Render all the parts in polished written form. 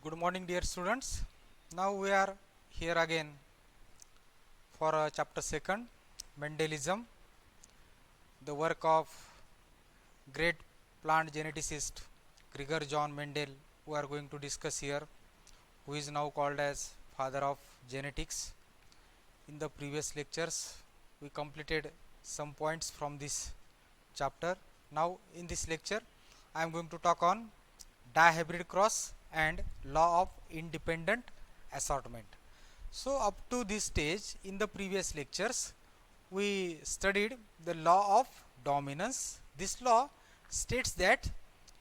Good morning, dear students. Now we are here again for chapter 2, Mendelism, the work of great plant geneticist Gregor John Mendel. We are going to discuss here, who is now called as father of genetics. In the previous lectures, we completed some points from this chapter. Now, in this lecture, I am going to talk on dihybrid cross and law of independent assortment. So, up to this stage in the previous lectures, we studied the law of dominance. This law states that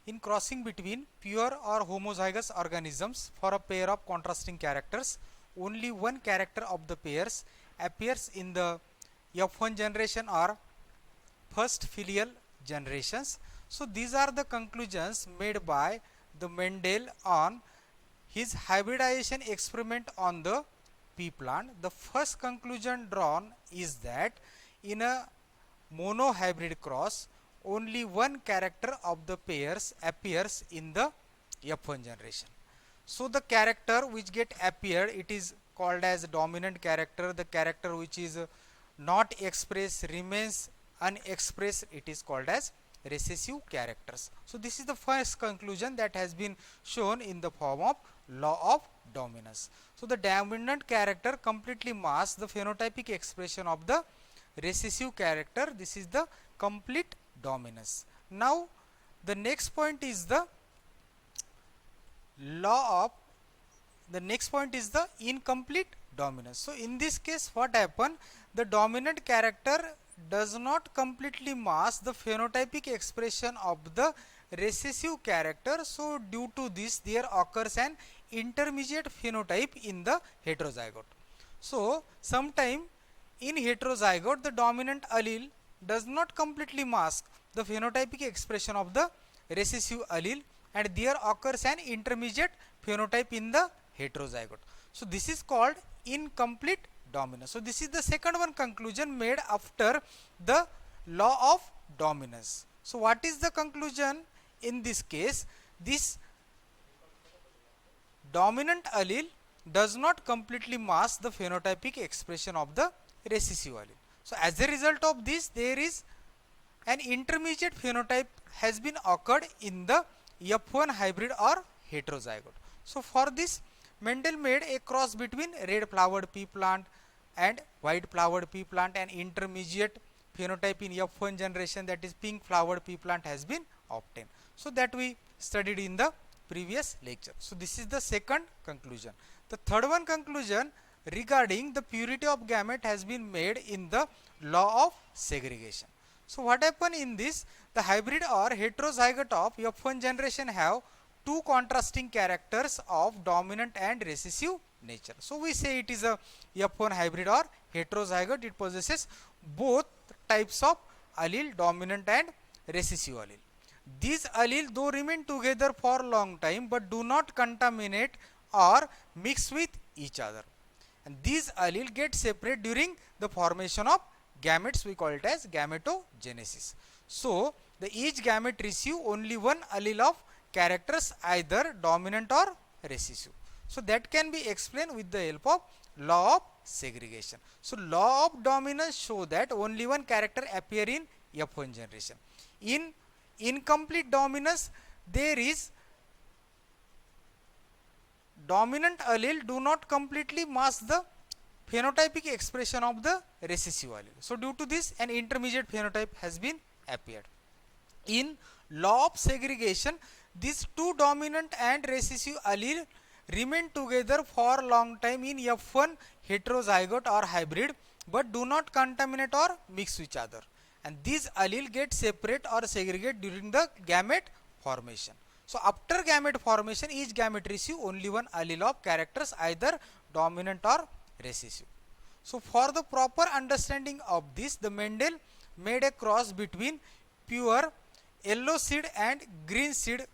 in crossing between pure or homozygous organisms for a pair of contrasting characters, only one character of the pairs appears in the F1 generation or first filial generations. So these are the conclusions made by the Mendel on his hybridization experiment on the pea plant. The first conclusion drawn is that in a monohybrid cross, only one character of the pairs appears in the F1 generation. So the character which get appeared, it is called as dominant character. The character which is not expressed remains unexpressed, it is called as recessive characters. So this is the first conclusion that has been shown in the form of law of dominance. So the dominant character completely masks the phenotypic expression of the recessive character. This is the complete dominance. Now the next point is the incomplete dominance. So in this case, what happened? The dominant character does not completely mask the phenotypic expression of the recessive character. So due to this, there occurs an intermediate phenotype in the heterozygote. So sometime in heterozygote, the dominant allele does not completely mask the phenotypic expression of the recessive allele, and there occurs an intermediate phenotype in the heterozygote. So this is called incomplete dominance. So this is the second one conclusion made after the law of dominance. So what is the conclusion in this case? This dominant allele does not completely mask the phenotypic expression of the recessive allele. So as a result of this, there is an intermediate phenotype has been occurred in the F1 hybrid or heterozygote. So for this, Mendel made a cross between red flowered pea plant and white flowered pea plant, and intermediate phenotype in F1 generation, that is pink flowered pea plant, has been obtained. So that we studied in the previous lecture. So this is the second conclusion. The third one conclusion regarding the purity of gamete has been made in the law of segregation. So what happened in this? The hybrid or heterozygote of F1 generation have two contrasting characters of dominant and recessive nature. So we say it is a F1 hybrid or heterozygote. It possesses both types of allele, dominant and recessive allele. These allele though remain together for a long time but do not contaminate or mix with each other. And these allele get separate during the formation of gametes. We call it as gametogenesis. So the each gamete receive only one allele of characters, either dominant or recessive. So that can be explained with the help of law of segregation. So law of dominance show that only one character appear in F1 generation. In incomplete dominance, there is dominant allele do not completely mask the phenotypic expression of the recessive allele. So due to this, an intermediate phenotype has been appeared. In law of segregation, these two dominant and recessive allele remain together for a long time in F1 heterozygote or hybrid but do not contaminate or mix with each other, and these allele get separate or segregate during the gamete formation. So after gamete formation, each gamete receive only one allele of characters, either dominant or recessive. So for the proper understanding of this, the Mendel made a cross between pure yellow seed and green seed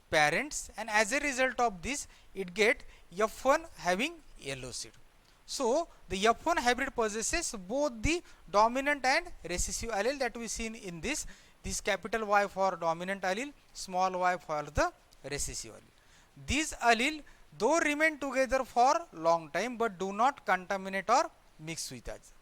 parents, and as a result of this, it get F1 having yellow seed. So the F1 hybrid possesses both the dominant and recessive allele that we seen in this capital Y for dominant allele, small y for the recessive allele. These allele though remain together for long time but do not contaminate or mix with us.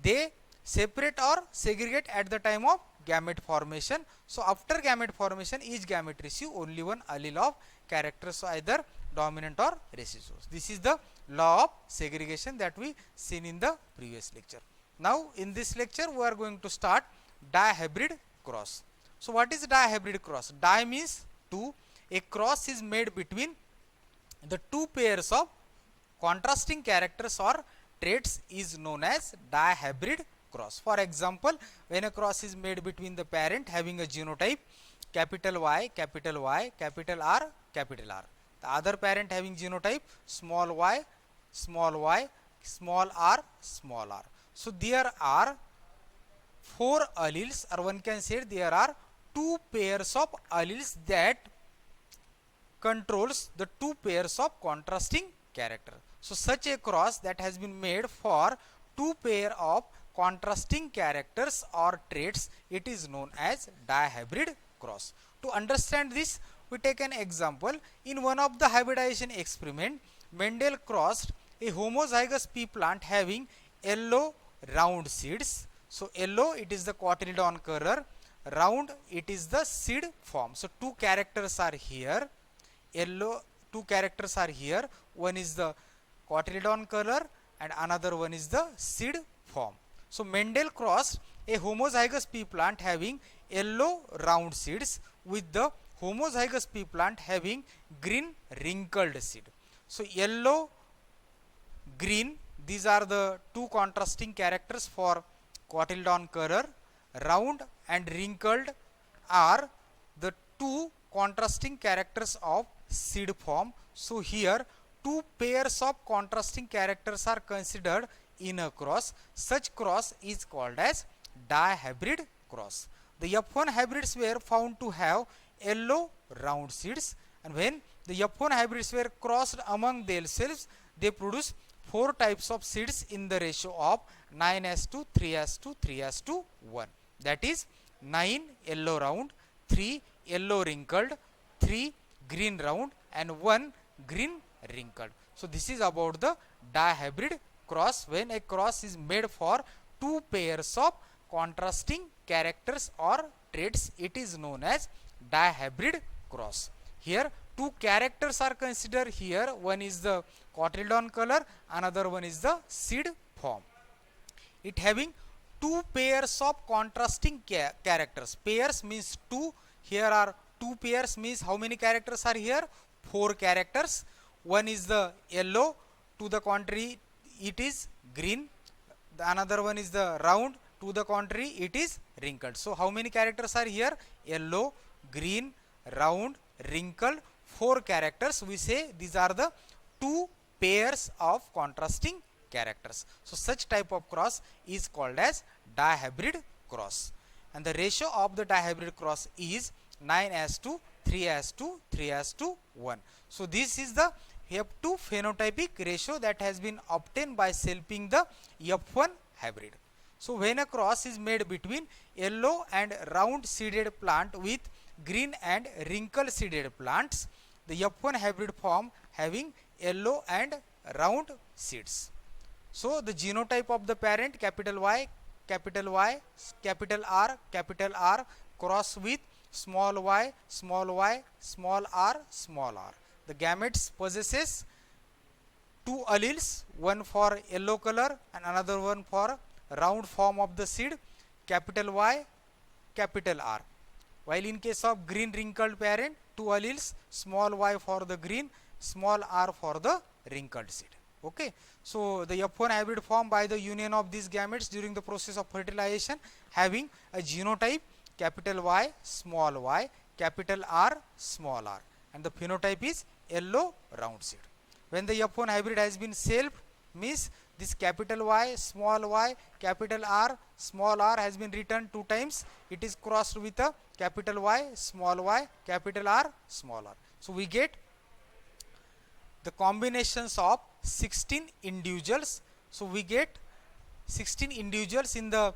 They separate or segregate at the time of gamete formation. So after gamete formation, each gamete receive only one allele of characters, so either dominant or recessive. This is the law of segregation that we seen in the previous lecture. Now in this lecture we are going to start dihybrid cross. So what is dihybrid cross? Di means two. A cross is made between the two pairs of contrasting characters or traits is known as dihybrid cross. For example, when a cross is made between the parent having a genotype capital Y, capital Y, capital R, capital R, the other parent having genotype small y, small y, small r, small r. So there are four alleles, or one can say there are two pairs of alleles that controls the two pairs of contrasting character. So such a cross that has been made for two pair of contrasting characters or traits, it is known as dihybrid cross. To understand this, we take an example. In one of the hybridization experiment, Mendel crossed a homozygous pea plant having yellow round seeds. So yellow, it is the cotyledon color, round, it is the seed form. So two characters are here, yellow, two characters are here, one is the cotyledon color and another one is the seed form. So Mendel crossed a homozygous pea plant having yellow round seeds with the homozygous pea plant having green wrinkled seed. So yellow, green, these are the two contrasting characters for cotyledon color. Round and wrinkled are the two contrasting characters of seed form. So here two pairs of contrasting characters are considered in a cross. Such cross is called as dihybrid cross. The F1 hybrids were found to have yellow round seeds, and when the F1 hybrids were crossed among themselves, they produce four types of seeds in the ratio of 9:3:3:1. That is 9 yellow round, 3 yellow wrinkled, 3 green round and 1 green wrinkled. So this is about the dihybrid cross. When a cross is made for two pairs of contrasting characters or traits, it is known as dihybrid cross. Here two characters are considered here. One is the cotyledon color, another one is the seed form. It having two pairs of contrasting characters. Pairs means two. Here are two pairs means how many characters are here? Four characters. One is the yellow, to the contrary it is green. The another one is the round, to the contrary it is wrinkled. So how many characters are here? Yellow, green, round, wrinkled, four characters. We say these are the two pairs of contrasting characters. So such type of cross is called as dihybrid cross, and the ratio of the dihybrid cross is 9:3:3:1. So this is the F2 phenotypic ratio that has been obtained by selfing the F1 hybrid. So when a cross is made between yellow and round seeded plant with green and wrinkled seeded plants, the F1 hybrid form having yellow and round seeds. So the genotype of the parent capital Y, capital Y, capital R cross with small y, small y, small r, small r. The gametes possesses two alleles, one for yellow color and another one for round form of the seed, capital Y, capital R. While in case of green wrinkled parent, two alleles, small y for the green, small r for the wrinkled seed. Okay, so the F1 hybrid formed by the union of these gametes during the process of fertilization having a genotype capital Y, small y, capital R, small r, and the phenotype is yellow round seed. When the F1 hybrid has been self, means this capital Y, small y, capital R, small r has been written two times. It is crossed with a capital Y, small y, capital R, small r. So we get the combinations of 16 individuals. So we get 16 individuals in the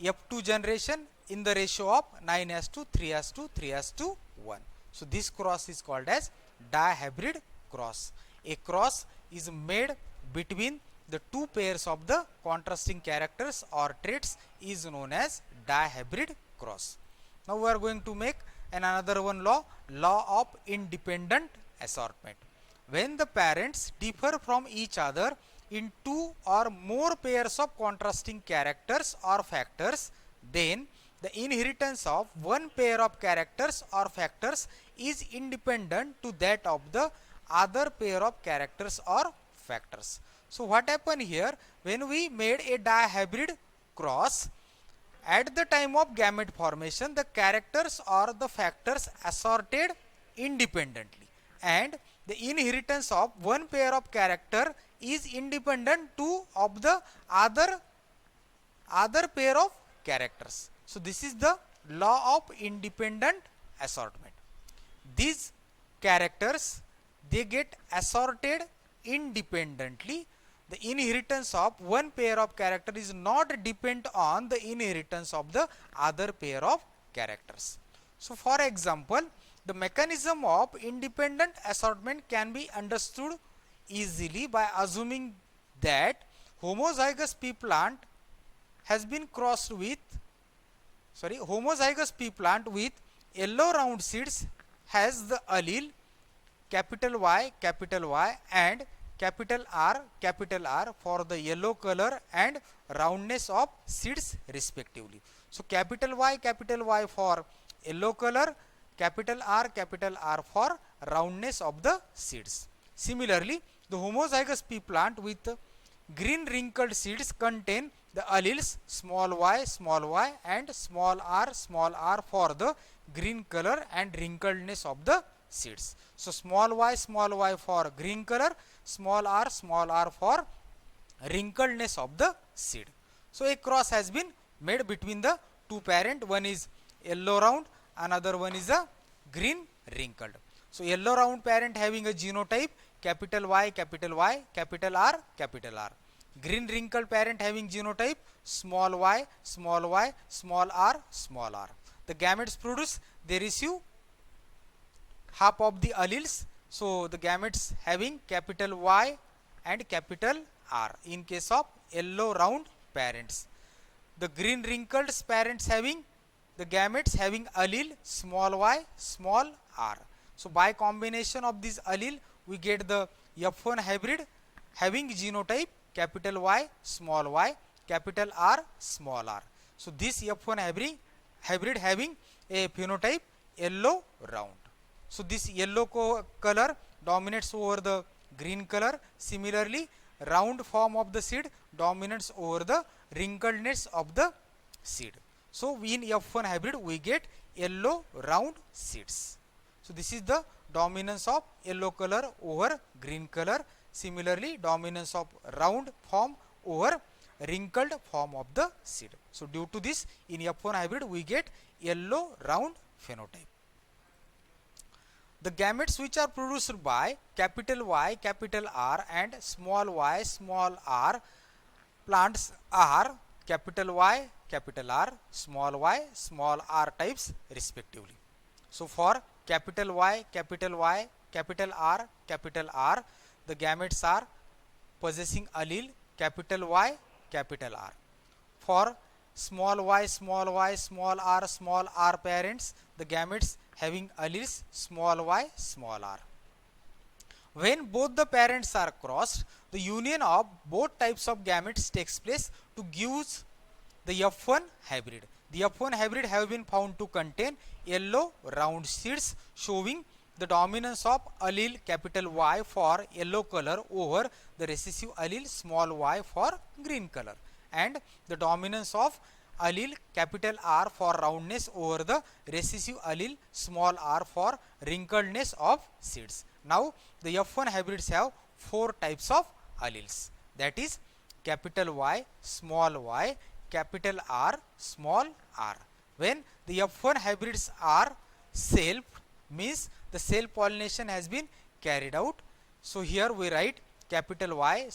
F2 generation in the ratio of 9:3:3:1. So this cross is called as dihybrid cross. A cross is made between the two pairs of the contrasting characters or traits is known as dihybrid cross. Now we are going to make another one law, law of independent assortment. When the parents differ from each other in two or more pairs of contrasting characters or factors, then the inheritance of one pair of characters or factors is independent to that of the other pair of characters or factors. So what happened here, when we made a dihybrid cross, at the time of gamete formation, the characters or the factors assorted independently, and the inheritance of one pair of character is independent to of the other pair of characters. So this is the law of independent assortment. These characters, they get assorted independently. The inheritance of one pair of character is not depend on the inheritance of the other pair of characters. So for example, the mechanism of independent assortment can be understood easily by assuming that homozygous pea plant has been crossed with homozygous pea plant with yellow round seeds has the allele capital Y and capital R for the yellow color and roundness of seeds respectively. So capital Y for yellow color, capital R for roundness of the seeds. Similarly, the homozygous pea plant with green wrinkled seeds contain the alleles small y and small r for the green color and wrinkledness of the seeds. So small y for green color, small r for wrinkledness of the seed. So a cross has been made between the two parent. One is yellow round, another one is a green wrinkled. So yellow round parent having a genotype capital Y, capital R. Green wrinkled parent having genotype small y, small r. The gametes produced, they receive half of the alleles. So the gametes having capital Y and capital R in case of yellow round parents. The green wrinkled parents having the gametes having allele small y, small r. So by combination of this allele we get the F1 hybrid having genotype capital Y, capital R, small r. So this F1 hybrid having a phenotype yellow round. So this yellow color dominates over the green color. Similarly, round form of the seed dominates over the wrinkledness of the seed. So in F1 hybrid we get yellow round seeds. So this is the dominance of yellow color over green color. Similarly, dominance of round form over wrinkled form of the seed. So due to this, in F1 hybrid we get yellow round phenotype. The gametes which are produced by capital Y, capital R and small y, small r plants are capital Y, capital R, small r types respectively. So for capital Y, capital R, the gametes are possessing allele capital Y, capital R. For small y, small r parents, the gametes having alleles small y, small r. When both the parents are crossed, the union of both types of gametes takes place to give the F1 hybrid. The F1 hybrid have been found to contain yellow round seeds showing the dominance of allele capital Y for yellow color over the recessive allele small y for green color, and the dominance of allele capital R for roundness over the recessive allele small r for wrinkledness of seeds. Now the F1 hybrids have four types of alleles, that is capital Y, capital R, small r. When the F1 hybrids are self, means the self pollination has been carried out. So here we write capital Y,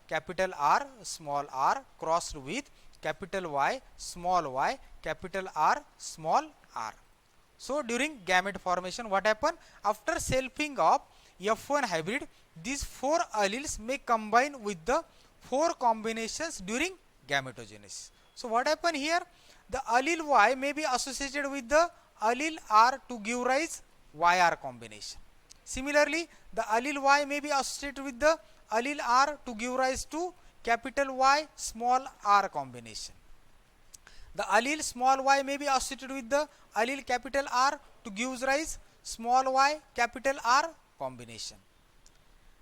capital R, small r crossed with capital Y, capital R, small r. So during gamete formation, what happen? After selfing of F1 hybrid, these 4 alleles may combine with the 4 combinations during gametogenesis. So what happen here? The allele Y may be associated with the allele R to give rise YR combination. Similarly, the allele Y may be associated with the allele R to give rise to capital Y small r combination. The allele small y may be associated with the allele capital R to give rise small y capital R combination.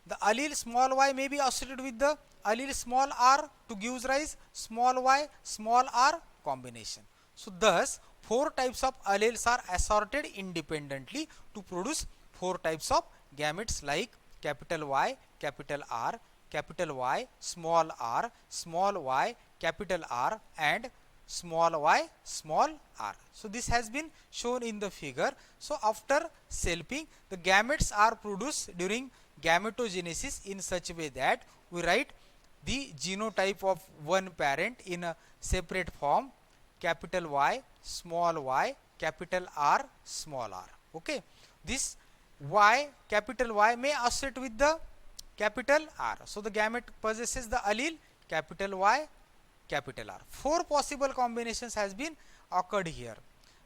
The allele small y may be associated with the allele small r to give rise small y small r combination. So thus 4 types of alleles are assorted independently to produce 4 types of gametes like capital Y, capital R, capital Y, small y, capital R, and small y, small r. So this has been shown in the figure. So after selfing, the gametes are produced during gametogenesis in such a way that we write the genotype of one parent in a separate form, capital Y, capital R, small r. Okay, this Y, capital Y may associate with the capital R. So the gamete possesses the allele capital Y, capital R. 4 possible combinations has been occurred here.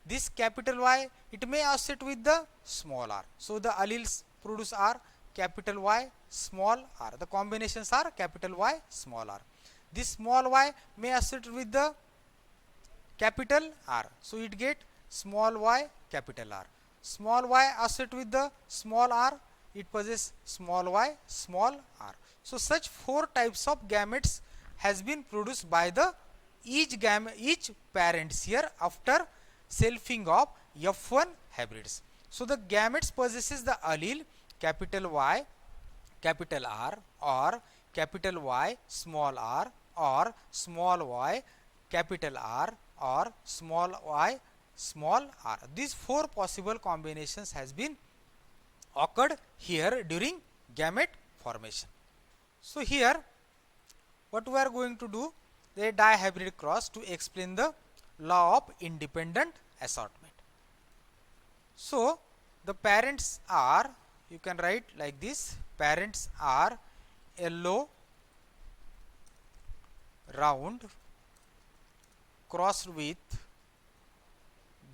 This capital Y, it may associate with the small r. So the alleles produced are capital Y, small r. The combinations are capital Y, small r. This small y may associate with the capital R. So it get small y, capital R. Small y associate with the small r, it possesses small y, small r. So such 4 types of gametes has been produced by the each parents here after selfing of F1 hybrids. So the gametes possesses the allele capital Y, capital R, or capital Y, small r, or small y, capital R, or small y, small r. These 4 possible combinations has been occurred here during gamete formation. So here what we are going to do, the dihybrid cross to explain the law of independent assortment. So the parents are, you can write like this, parents are yellow round crossed with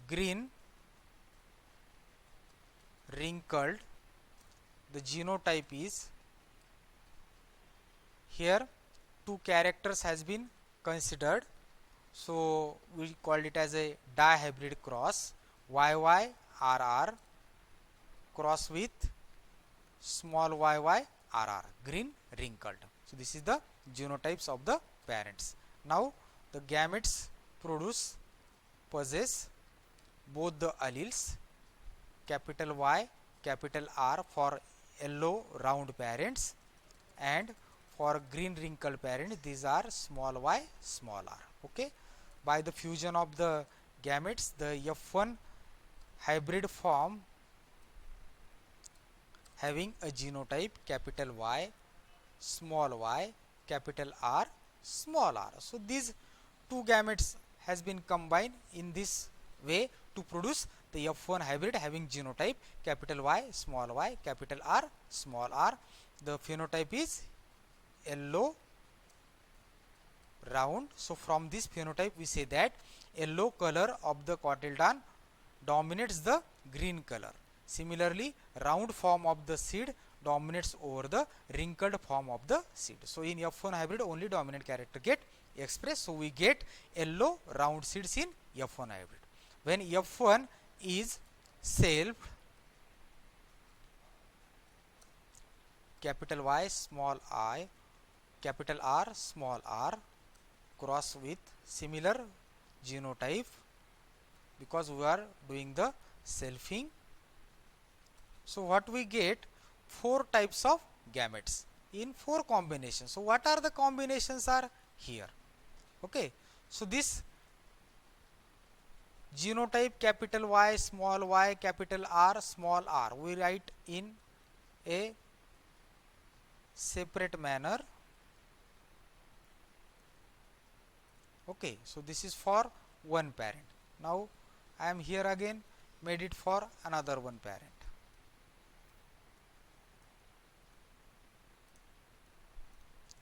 green wrinkled. The genotype is, here 2 characters has been considered, so we called it as a dihybrid cross, YYRR cross with small YYRR, green wrinkled. So this is the genotypes of the parents. Now the gametes possess both the alleles capital Y, capital R for yellow round parents, and for green wrinkled parents these are small y, small r. Okay, by the fusion of the gametes, the F1 hybrid form having a genotype capital Y, capital R, small r. So these 2 gametes has been combined in this way to produce the F1 hybrid having genotype capital Y, capital R, small r. The phenotype is yellow round. So from this phenotype we say that yellow color of the cotyledon dominates the green color. Similarly, round form of the seed dominates over the wrinkled form of the seed. So in F1 hybrid only dominant character get expressed. So we get yellow round seeds in F1 hybrid. When F1 is self capital Y, small I, capital R, small r cross with similar genotype, because we are doing the selfing. So what we get, 4 types of gametes in 4 combinations. So what are the combinations are here? Okay, so this genotype capital Y, capital R, small r we write in a separate manner. Okay, so this is for one parent. Now I am here again made it for another one parent.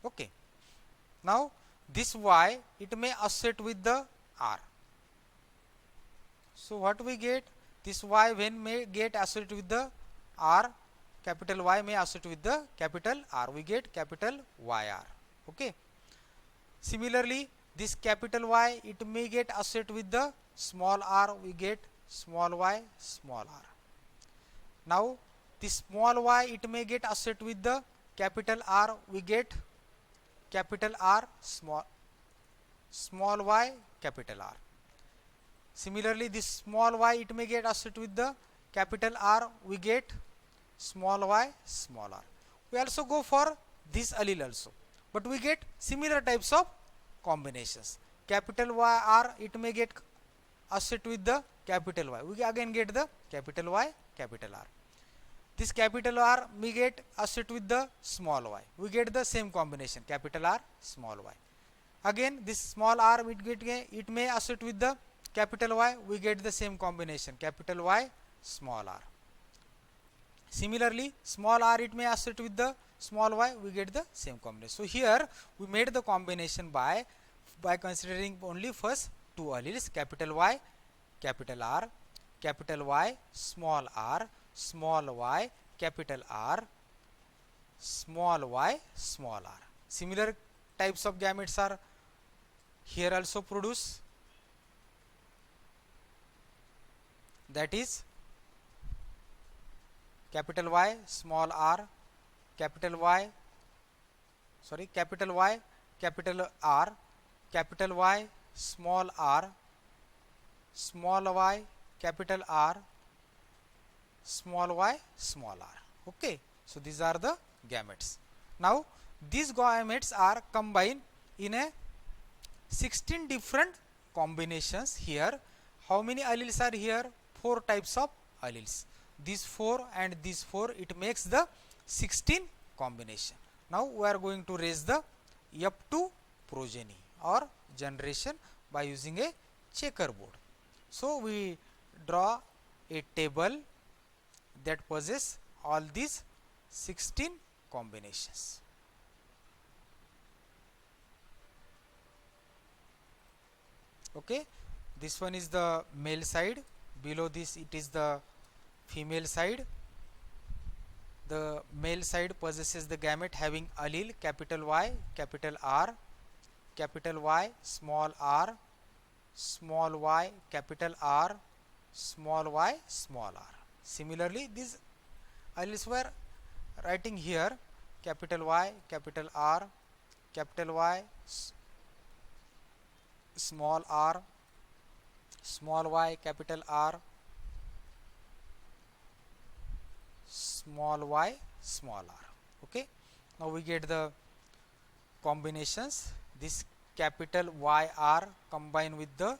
Okay. Now this Y, it may associate with the R. So what we get, this Y when may get associated with the R, capital Y may associate with the capital R, we get capital YR. Okay. Similarly, this capital Y, it may get associated with the small r, we get small y, small r. Now this small y, it may get associated with the capital R, we get capital R, small y, capital R. Similarly, this small y, it may get associated with the capital R, we get small y, small r. We also go for this allele also, but we get similar types of combinations. Capital Y R, it may get associated with the capital Y. We again get the capital Y, capital R. This capital R may get associated with the small y. We get the same combination, capital R, small y. Again, this small r, it may associate with the capital Y. We get the same combination, capital Y, small r. Similarly, small r, it may associate with the small y. We get the same combination. So here we made the combination by considering only first two alleles, capital Y, capital R, capital Y, small r, small y, capital R, small y, small r. Similar types of gametes are here also produced, that is capital Y, small r, capital Y, capital Y, capital R, capital Y, small r, small y, capital R, small y, small r. Okay, so these are the gametes. Now these gametes are combined in a 16 different combinations. Here how many alleles are here? 4 types of alleles. These 4 and these 4, it makes the 16 combination. Now we are going to raise the F2 progeny or generation by using a checkerboard. So we draw a table that possesses all these 16 combinations. Okay, this one is the male side, below this it is the female side. The male side possesses the gamete having allele capital Y, capital R, capital Y, small r, small y, capital R, small y, small r. Similarly, these alleles were writing here, capital Y, capital R, capital Y, small r, small y, capital R, small y, small r. Okay, now we get the combinations. This capital YR combined with the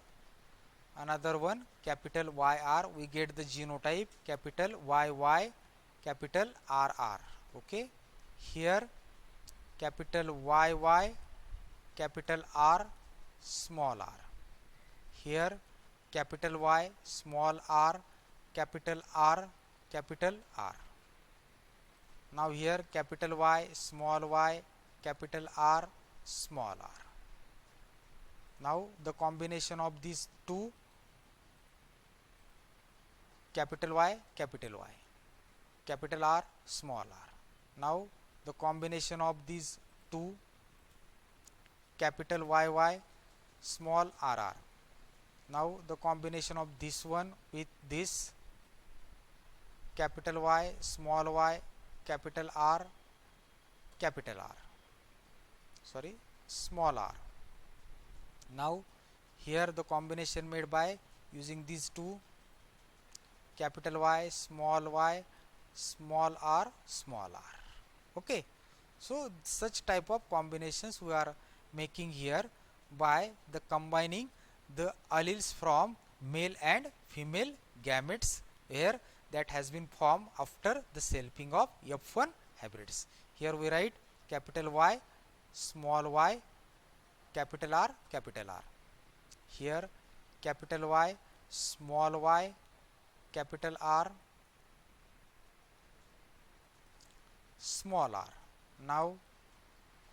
another one capital YR, we get the genotype capital YY, capital RR. Okay, here capital YY, capital R, small r. Here capital Y, small r, capital R, capital R. Now here capital Y, capital R, small r. Now the combination of these two, capital Y, capital Y, capital R, small r. Now the combination of these two, capital YY, small rr. Now the combination of this one with this, capital Y, capital R, small r. Now here the combination made by using these two, capital Y, small r, small r. Okay, so such type of combinations we are making here by the combining the alleles from male and female gametes here that has been formed after the selfing of F1 hybrids. Here we write capital Y, small y, capital R, capital R. Here capital Y, small y, capital R, small r. Now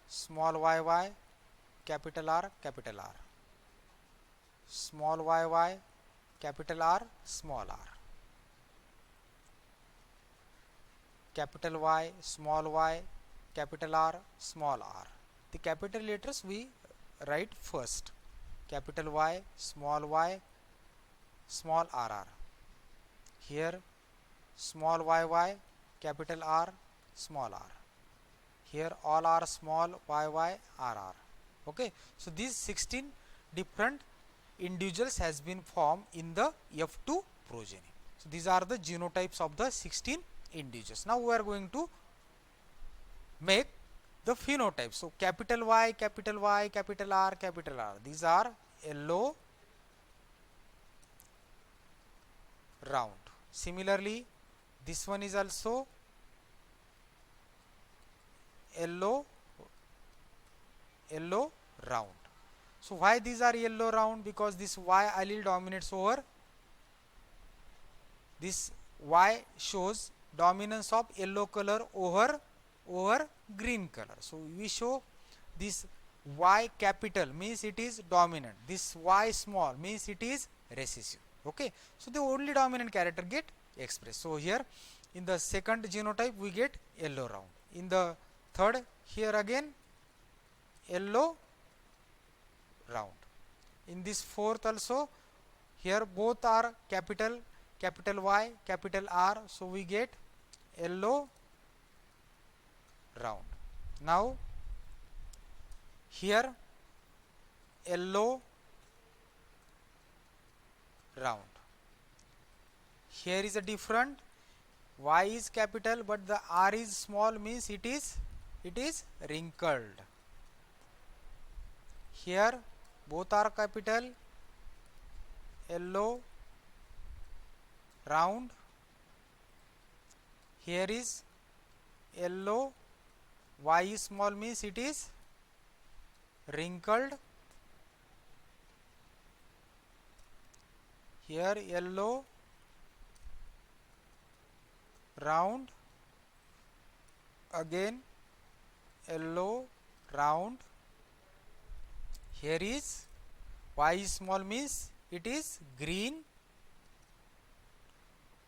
small yy, capital R, capital R, small yy, capital R, small r, capital Y, small y, capital R, small r. The capital letters we write first. Capital Y, small rr. Here small yy, capital R, small r. Here all are small yy, rr. Okay, so these 16 different individuals has been formed in the F2 progeny. So these are the genotypes of the 16 individuals. Now we are going to make the phenotype. So capital Y, capital Y, capital R, capital R. These are yellow, round. Similarly, this one is also yellow, round. So why these are yellow round? Because this Y allele dominates over this. Y shows dominance of yellow color over green color. So we show this Y capital means it is dominant. This Y small means it is recessive. Okay, so the only dominant character get expressed. So here in the second genotype we get yellow round. In the third, here again yellow round. In this fourth also, here both are capital Y, capital R, so we get yellow round. Now here yellow round. Here is a different. Y is capital but the R is small means it is wrinkled. Here both are capital, yellow round. Here is yellow, Y is small means it is wrinkled. Here yellow round, again yellow round. Here is Y is small means it is green.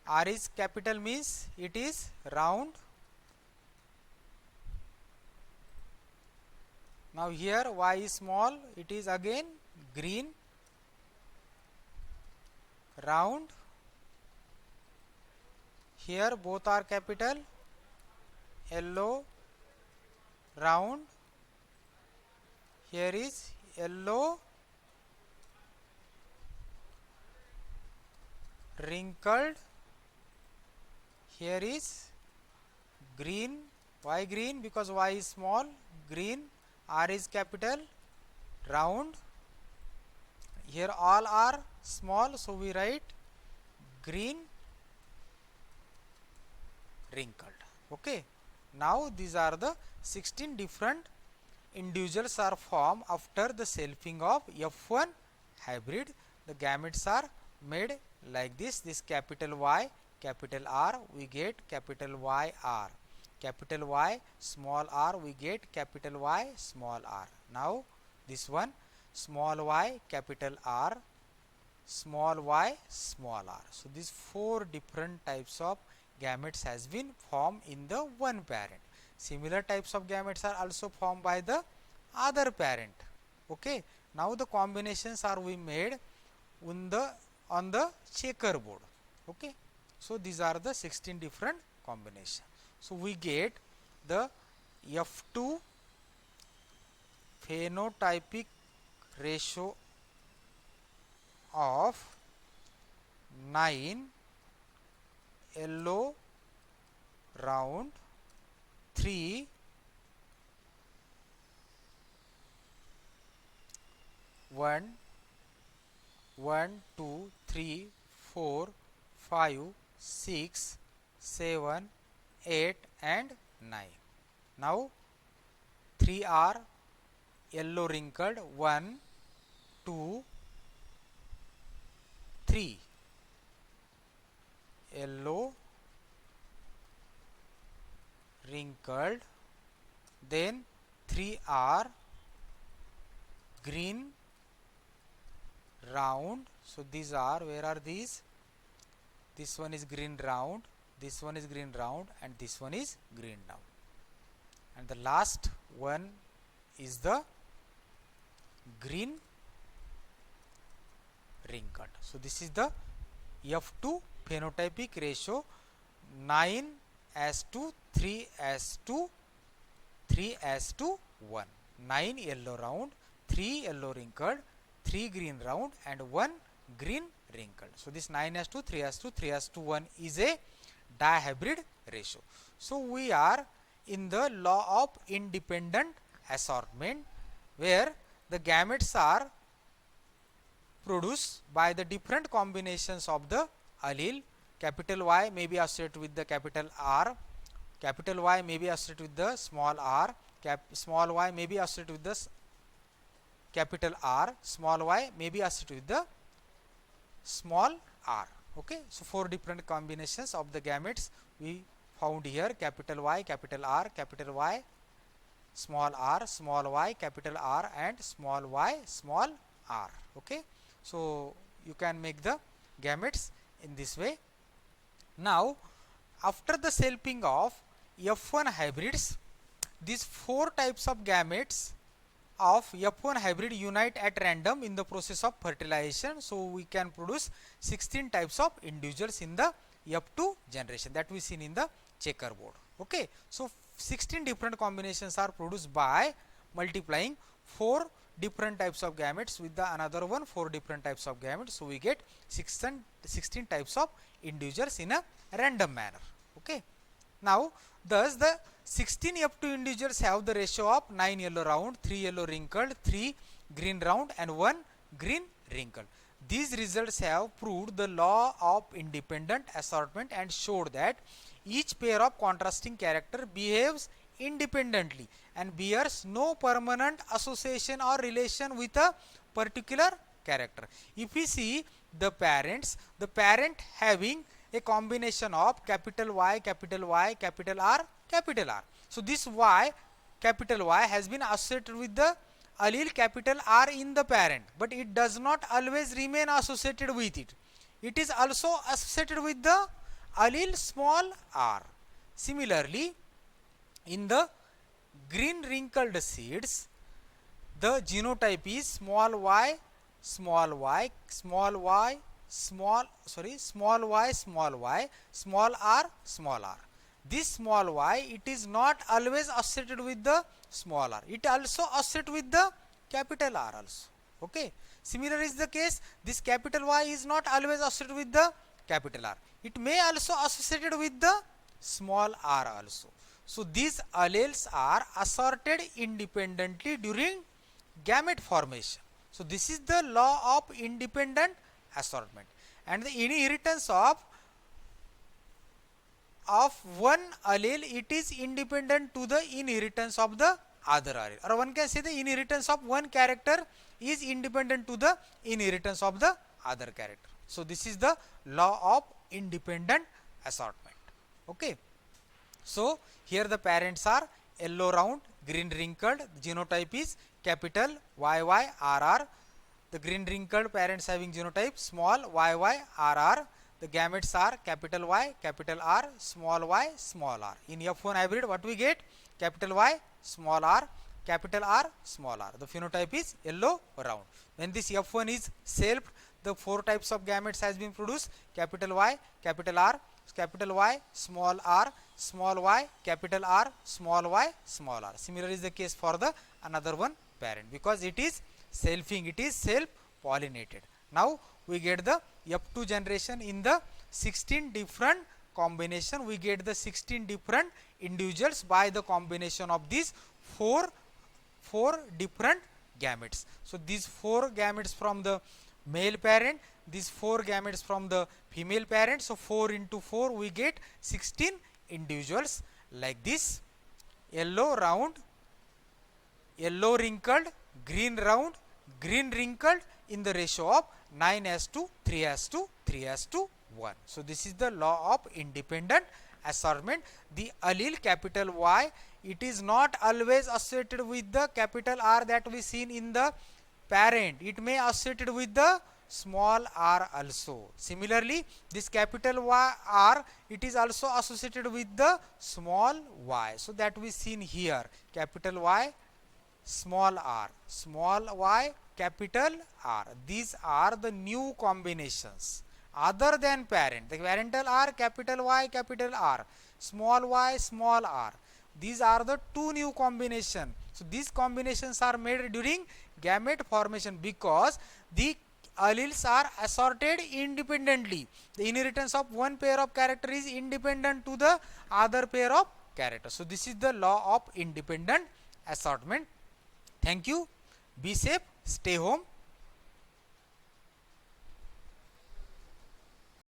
R is capital means it is round. Now here Y is small, it is again green, round. Here both are capital, yellow round. Here is yellow wrinkled. Here is green. Why green? Because Y is small, green. R is capital, round. Here all are small, so we write green wrinkled. Okay, now these are the 16 different individuals are formed after the selfing of F1 hybrid. The gametes are made like this. This capital Y, capital R, we get capital Y R. Capital Y, small r, we get capital Y, small r. Now this one, small y, capital R, small y, small r. So these 4 different types of gametes has been formed in the one parent. Similar types of gametes are also formed by the other parent. Okay, now the combinations are we made on the checkerboard. Okay, so these are the 16 different combinations. So we get the F2 phenotypic ratio of 9 yellow round, 3 1 1 2 3 4 5 6 7 8 and 9. Now 3 are yellow wrinkled, 1 2 3 yellow wrinkled, then 3 are green round. So these are, where are these? This one is green round, this one is green round, and this one is green round. And the last one is the green wrinkled. So this is the F2 phenotypic ratio, 9:3:3:1. 9 yellow round, 3 yellow wrinkled, 3 green round, and 1 green wrinkled. So this 9:3:3:1 is a dihybrid ratio. So we are in the law of independent assortment, where the gametes are produced by the different combinations of the allele. Capital Y may be associated with the capital R, capital Y may be associated with the small r, small y may be associated with the capital R, small y may be associated with the small r. Okay, so 4 different combinations of the gametes we found here: capital Y, capital R, capital Y, small y, capital R, and small y, small r. Okay, so you can make the gametes in this way. Now, after the selfing of F1 hybrids, these 4 types of gametes of F1 hybrid unite at random in the process of fertilization. So we can produce 16 types of individuals in the F2 generation, that we seen in the checkerboard. Okay, so 16 different combinations are produced by multiplying 4 different types of gametes with the another one 4 different types of gametes. So we get 16 types of individuals in a random manner. Okay, now thus the 16 F2 individuals have the ratio of 9 yellow round, 3 yellow wrinkled, 3 green round, and 1 green wrinkled. These results have proved the law of independent assortment and showed that each pair of contrasting character behaves independently and bears no permanent association or relation with a particular character. If we see the parents, the parent having a combination of capital Y, capital Y, capital R, capital R. So this Y, capital Y, has been associated with the allele capital R in the parent, but it does not always remain associated with it. It is also associated with the allele small r. Similarly, in the green wrinkled seeds, the genotype is small y, small y, small y, small y, small r. This small y, it is not always associated with the small r. It also associated with the capital R also. Okay. Similar is the case. This capital Y is not always associated with the capital R. It may also associated with the small r also. So these alleles are assorted independently during gamete formation. So this is the law of independent assortment, and the inheritance of one allele, it is independent to the inheritance of the other allele, or one can say the inheritance of one character is independent to the inheritance of the other character. So this is the law of independent assortment. Okay, so here the parents are yellow round, green wrinkled, genotype is capital YYRR. The green wrinkled parents having genotype small YYRR. The gametes are capital Y, capital R, small y, small r. In F1 hybrid, what we get? Capital Y, small r, capital R, small r. The phenotype is yellow round. When this F1 is self, the 4 types of gametes has been produced: capital Y, capital R, capital Y, small r, small y, capital R, small y, small r. Similar is the case for the another one parent, because it is selfing, it is self-pollinated. Now we get the F2 generation in the 16 different combination. We get the 16 different individuals by the combination of these four different gametes. So these 4 gametes from the male parent, these 4 gametes from the female parent. So 4 into 4 we get 16 individuals like this: yellow round, yellow wrinkled, green round, green wrinkled, in the ratio of 9:3:3:1. So this is the law of independent assortment. The allele capital Y, it is not always associated with the capital R that we seen in the parent. It may associated with the small r also. Similarly, this capital Y R, it is also associated with the small y. So that we seen here, capital Y, small r, small y, capital R. These are the new combinations other than parent. The parental R, capital Y, capital R, small y, small r. These are the two new combination. So these combinations are made during gamete formation because the alleles are assorted independently. The inheritance of one pair of character is independent to the other pair of characters. So this is the law of independent assortment. Thank you. Be safe. Stay home.